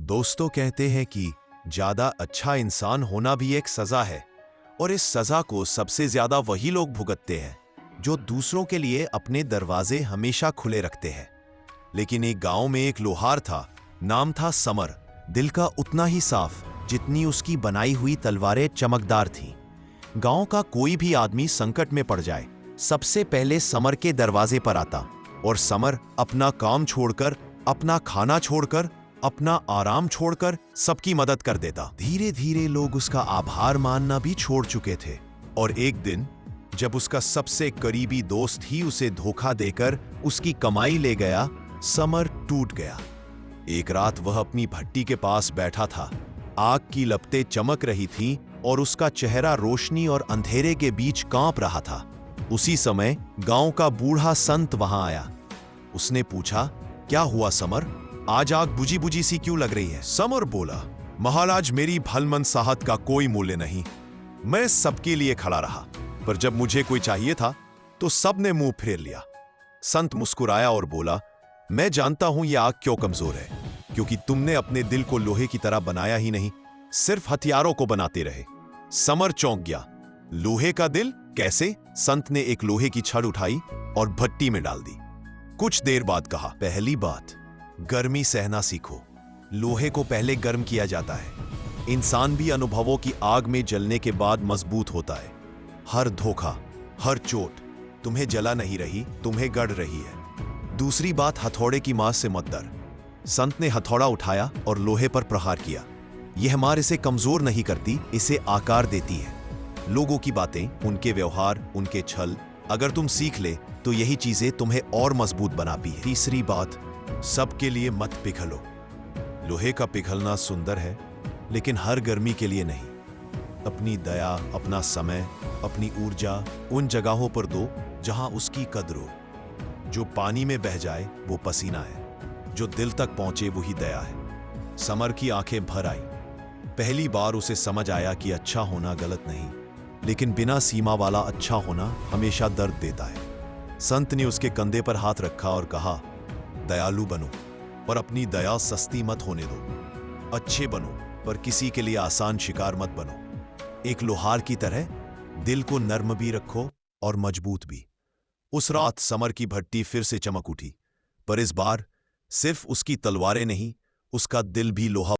दोस्तों कहते हैं कि ज्यादा अच्छा इंसान होना भी एक सजा है और इस सजा को सबसे ज्यादा वही लोग भुगतते हैं जो दूसरों के लिए अपने दरवाजे हमेशा खुले रखते हैं। लेकिन एक गांव में एक लोहार था, नाम था समर। दिल का उतना ही साफ जितनी उसकी बनाई हुई तलवारें चमकदार थीं। गांव का कोई भी आदमी संकट में पड़ जाए सबसे पहले समर के दरवाजे पर आता और समर अपना काम छोड़कर, अपना खाना छोड़कर, अपना आराम छोड़कर सबकी मदद कर देता। धीरे धीरे लोग उसका आभार मानना भी छोड़ चुके थे और एक दिन जब उसका सबसे करीबी दोस्त ही उसे धोखा देकर उसकी कमाई ले गया, समर टूट गया। एक रात वह अपनी भट्टी के पास बैठा था। आग की लपटें चमक रही थीं और उसका चेहरा रोशनी और अंधेरे के बीच कांप रहा था। उसी समय गांव का बूढ़ा संत वहां आया। उसने पूछा, क्या हुआ समर, आज आग बुझी बुझी सी क्यों लग रही है? समर बोला, महाराज मेरी भलमनसाहत का कोई मूल्य नहीं। मैं सबके लिए खड़ा रहा, पर जब मुझे कोई चाहिए था तो सबने मुंह फेर लिया। संत मुस्कुराया और बोला, मैं जानता हूं यह आग क्यों कमजोर है, क्योंकि तुमने अपने दिल को लोहे की तरह बनाया ही नहीं, सिर्फ हथियारों को बनाते रहे। समर चौंक गया। लोहे का दिल कैसे? संत ने एक लोहे की छड़ उठाई और भट्टी में डाल दी। कुछ देर बाद कहा, पहली बात, गर्मी सहना सीखो। लोहे को पहले गर्म किया जाता है। इंसान भी अनुभवों की आग में जलने के बाद मजबूत होता है। हर धोखा, हर चोट तुम्हें जला नहीं रही, तुम्हें गढ़ रही है। दूसरी बात, हथौड़े की मार से मत डर। संत ने हथौड़ा उठाया और लोहे पर प्रहार किया। यह मार इसे कमजोर नहीं करती, इसे आकार देती है। लोगों की बातें, उनके व्यवहार, उनके छल, अगर तुम सीख ले तो यही चीजें तुम्हें और मजबूत बनाती है। तीसरी बात, सबके लिए मत पिघलो। लोहे का पिघलना सुंदर है, लेकिन हर गर्मी के लिए नहीं। अपनी दया, अपना समय, अपनी ऊर्जा उन जगहों पर दो जहां उसकी कद्र हो। जो पानी में बह जाए वो पसीना है, जो दिल तक पहुंचे वही दया है। समर की आंखें भर आई। पहली बार उसे समझ आया कि अच्छा होना गलत नहीं, लेकिन बिना सीमा वाला अच्छा होना हमेशा दर्द देता है। संत ने उसके कंधे पर हाथ रखा और कहा, दयालु बनो, पर अपनी दया सस्ती मत होने दो। अच्छे बनो, पर किसी के लिए आसान शिकार मत बनो। एक लोहार की तरह दिल को नर्म भी रखो और मजबूत भी। उस रात समर की भट्टी फिर से चमक उठी, पर इस बार सिर्फ उसकी तलवारें नहीं, उसका दिल भी लोहा